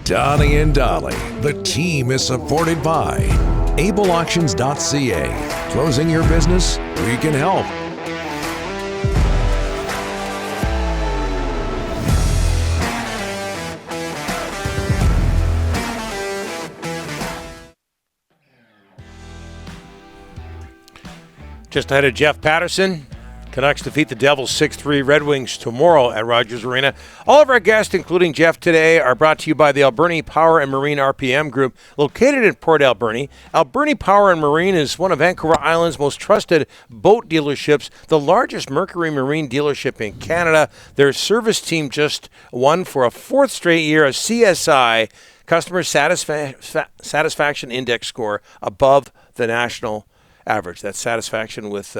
Donnie and Dolly, the team is supported by ableauctions.ca. Closing your business? We can help. Just ahead of Jeff Paterson, Canucks defeat the Devils 6-3 Red Wings tomorrow at Rogers Arena. All of our guests, including Jeff today, are brought to you by the Alberni Power and Marine RPM Group, located in Port Alberni. Alberni Power and Marine is one of Vancouver Island's most trusted boat dealerships, the largest Mercury Marine dealership in Canada. Their service team just won for a fourth straight year a CSI, Customer Satisfaction Index score, above the national average. That's satisfaction with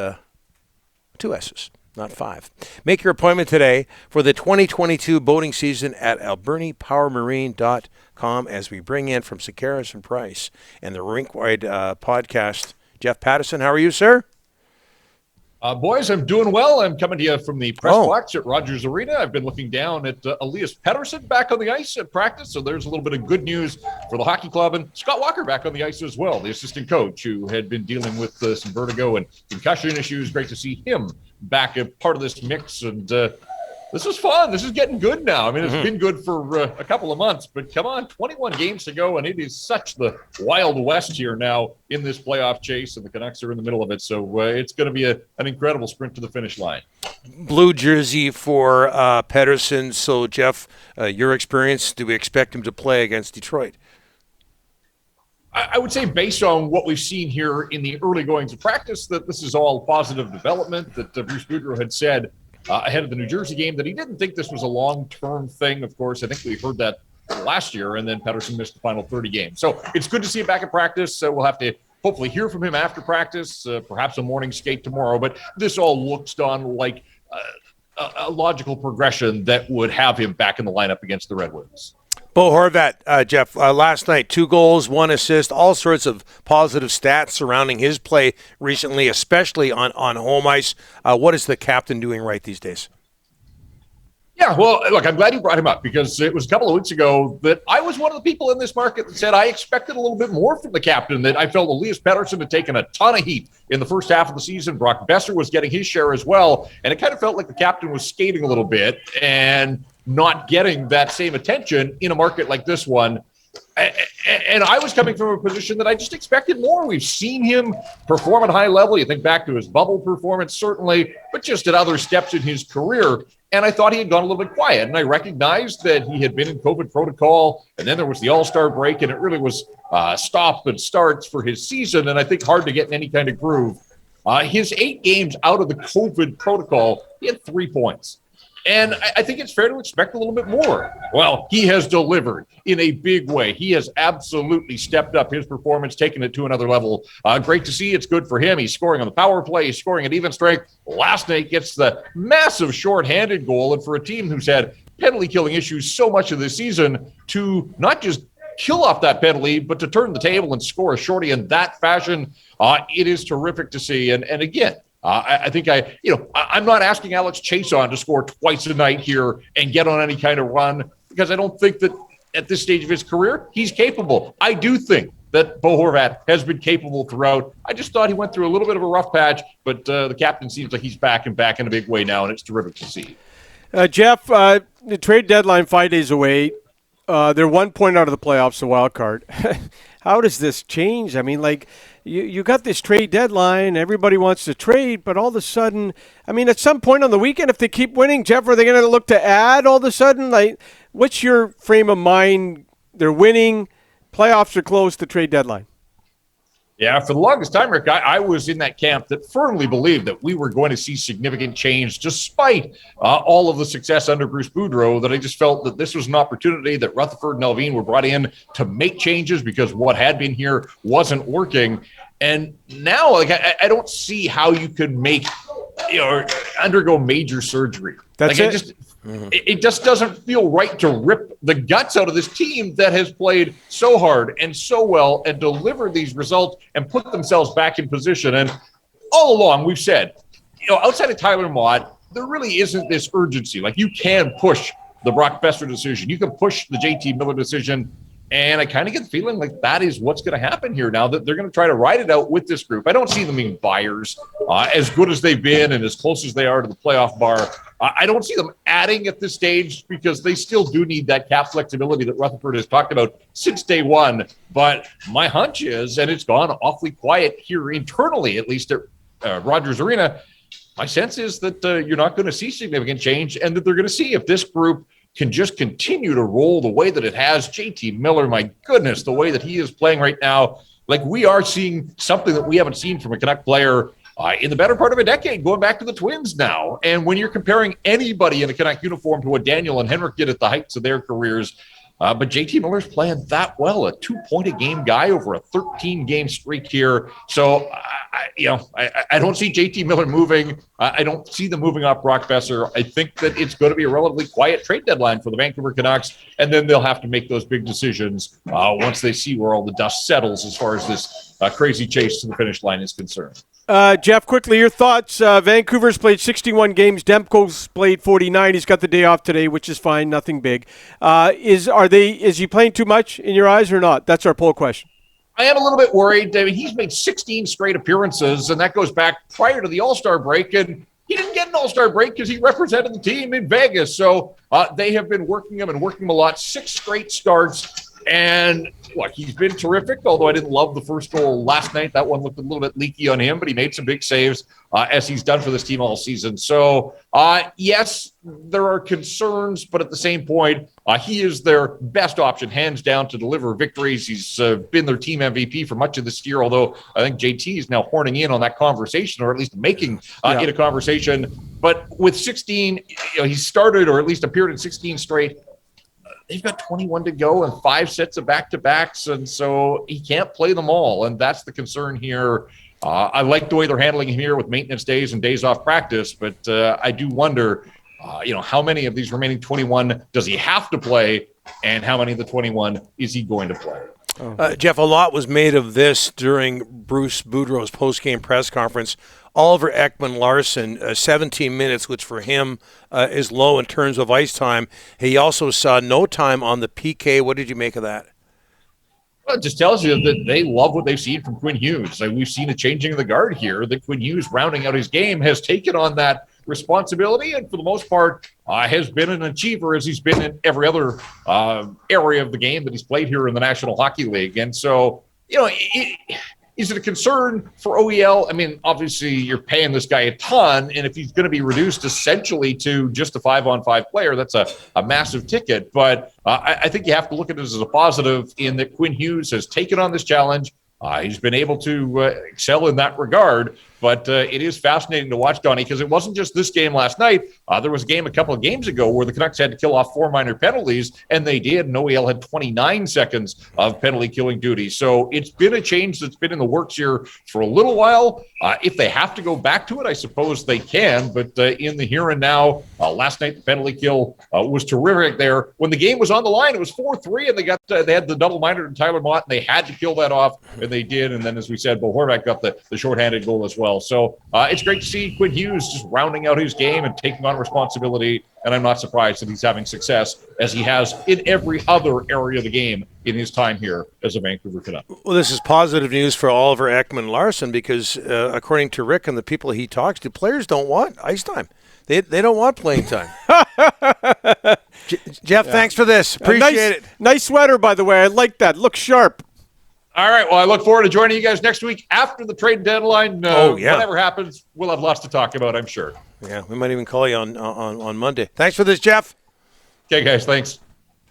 two S's, not five. Make your appointment today for the 2022 boating season at albernipowermarine.com as we bring in from Sekeres and Price and the Rink-wide podcast, Jeff Paterson. How are you, sir? Boys, I'm doing well. I'm coming to you from the press box at Rogers Arena. I've been looking down at Elias Paterson back on the ice at practice, so there's a little bit of good news for the hockey club. And Scott Walker back on the ice as well, the assistant coach who had been dealing with some vertigo and concussion issues. Great to see him back a part of this mix. And this is fun. This is getting good now. I mean, it's been good for a couple of months, but come on, 21 games to go, and it is such the Wild West here now in this playoff chase, and the Canucks are in the middle of it. So it's going to be an incredible sprint to the finish line. Blue jersey for Paterson. So, Jeff, your experience, do we expect him to play against Detroit? I would say based on what we've seen here in the early goings of practice, that this is all positive development, that Bruce Boudreau had said ahead of the New Jersey game that he didn't think this was a long-term thing. Of course, I think we heard that last year, and then Paterson missed the final 30 games. So it's good to see him back at practice. We'll have to hopefully hear from him after practice, perhaps a morning skate tomorrow. But this all looks on like a logical progression that would have him back in the lineup against the Red Wings. Bo Horvat, Jeff, last night, 2 goals, 1 assist, all sorts of positive stats surrounding his play recently, especially on home ice. What is the captain doing right these days? Yeah, well, look, I'm glad you brought him up because it was a couple of weeks ago that I was one of the people in this market that said I expected a little bit more from the captain, that I felt Elias Paterson had taken a ton of heat in the first half of the season. Brock Besser was getting his share as well, and it kind of felt like the captain was skating a little bit and not getting that same attention in a market like this one. And I was coming from a position that I just expected more. We've seen him perform at a high level. You think back to his bubble performance, certainly, but just at other steps in his career. And I thought he had gone a little bit quiet. And I recognized that he had been in COVID protocol. And then there was the All-Star break, and it really was stop and starts for his season. And I think hard to get in any kind of groove. His 8 games out of the COVID protocol, he had 3 points. And I think it's fair to expect a little bit more. Well, he has delivered in a big way. He has absolutely stepped up his performance, taken it to another level. Great to see. It's good for him. He's scoring on the power play. He's scoring at even strength. Last night gets the massive shorthanded goal. And for a team who's had penalty killing issues so much of this season, to not just kill off that penalty, but to turn the table and score a shorty in that fashion, it is terrific to see. And again, I think I'm not asking Alex Chason to score twice a night here and get on any kind of run, because I don't think that at this stage of his career, he's capable. I do think that Bo Horvat has been capable throughout. I just thought he went through a little bit of a rough patch, but the captain seems like he's back in a big way now, and it's terrific to see. Jeff, the trade deadline 5 days away. They're 1 point out of the playoffs, the wild card. How does this change? I mean, like, you got this trade deadline, everybody wants to trade, but all of a sudden, I mean, at some point on the weekend, if they keep winning, Jeff, are they going to look to add all of a sudden? Like, what's your frame of mind? They're winning, playoffs are close, the trade deadline. Yeah, for the longest time, Rick, I was in that camp that firmly believed that we were going to see significant change despite all of the success under Bruce Boudreau, that I just felt that this was an opportunity that Rutherford and Alvin were brought in to make changes because what had been here wasn't working. And now, like, I don't see how you could make, undergo major surgery. That's like, it. It just doesn't feel right to rip the guts out of this team that has played so hard and so well and delivered these results and put themselves back in position. And all along, we've said, outside of Tyler Mott, there really isn't this urgency. Like, you can push the Brock Besser decision. You can push the JT Miller decision. And I kind of get the feeling like that is what's going to happen here now, that they're going to try to ride it out with this group. I don't see them being buyers as good as they've been and as close as they are to the playoff bar. I don't see them adding at this stage because they still do need that cap flexibility that Rutherford has talked about since day one. But my hunch is, and it's gone awfully quiet here internally, at least at Rogers Arena, my sense is that you're not going to see significant change and that they're going to see if this group can just continue to roll the way that it has. JT Miller, my goodness, the way that he is playing right now, like we are seeing something that we haven't seen from a Canuck player in the better part of a decade, going back to the Twins now. And when you're comparing anybody in a Canuck uniform to what Daniel and Henrik did at the heights of their careers, but JT Miller's playing that well, a 2-point-a-game guy over a 13-game streak here. So, I don't see JT Miller moving. I don't see them moving off Brock Besser. I think that it's going to be a relatively quiet trade deadline for the Vancouver Canucks, and then they'll have to make those big decisions once they see where all the dust settles as far as this crazy chase to the finish line is concerned. Jeff, quickly, your thoughts. Vancouver's played 61 games. Demko's played 49. He's got the day off today, which is fine. Nothing big. Is he playing too much in your eyes or not? That's our poll question. I am a little bit worried. I mean, he's made 16 straight appearances, and that goes back prior to the All-Star break. And he didn't get an All-Star break because he represented the team in Vegas. So they have been working him a lot. 6 straight starts. And look, he's been terrific, although I didn't love the first goal last night. That one looked a little bit leaky on him, but he made some big saves as he's done for this team all season. So, yes, there are concerns, but at the same point, he is their best option, hands down, to deliver victories. He's been their team MVP for much of this year, although I think JT is now horning in on that conversation, or at least making it a conversation. But with 16, he's started or at least appeared in 16 straight. They've got 21 to go and 5 sets of back-to-backs, and so he can't play them all, and that's the concern here. I like the way they're handling him here with maintenance days and days off practice, but I do wonder, how many of these remaining 21 does he have to play, and how many of the 21 is he going to play? Jeff, a lot was made of this during Bruce Boudreau's post-game press conference. Oliver Ekman-Larsson, 17 minutes, which for him is low in terms of ice time. He also saw no time on the PK. What did you make of that? Well, it just tells you that they love what they've seen from Quinn Hughes. Like, we've seen a changing of the guard here, that Quinn Hughes, rounding out his game, has taken on that responsibility and for the most part has been an achiever, as he's been in every other area of the game that he's played here in the National Hockey League. And so, is it a concern for OEL? I mean, obviously you're paying this guy a ton, and if he's going to be reduced essentially to just a 5-on-5 player, that's a massive ticket. But I think you have to look at it as a positive in that Quinn Hughes has taken on this challenge. He's been able to excel in that regard. But it is fascinating to watch, Donnie, because it wasn't just this game last night. There was a game a couple of games ago where the Canucks had to kill off 4 minor penalties, and they did. And OEL had 29 seconds of penalty killing duty. So it's been a change that's been in the works here for a little while. If they have to go back to it, I suppose they can. But in the here and now, last night the penalty kill was terrific there. When the game was on the line, it was 4-3, and they had the double minor to Tyler Mott, and they had to kill that off, and they did. And then, as we said, Bo Horvat got the shorthanded goal as well. So it's great to see Quinn Hughes just rounding out his game and taking on responsibility, and I'm not surprised that he's having success as he has in every other area of the game in his time here as a Vancouver Canuck. Well, this is positive news for Oliver Ekman-Larsson because according to Rick and the people he talks to, players don't want ice time. They don't want playing time. Jeff, thanks for this. Appreciate it. Nice sweater, by the way. I like that. Looks sharp. All right. Well, I look forward to joining you guys next week after the trade deadline. Whatever happens, we'll have lots to talk about, I'm sure. Yeah, we might even call you on Monday. Thanks for this, Jeff. Okay, guys. Thanks.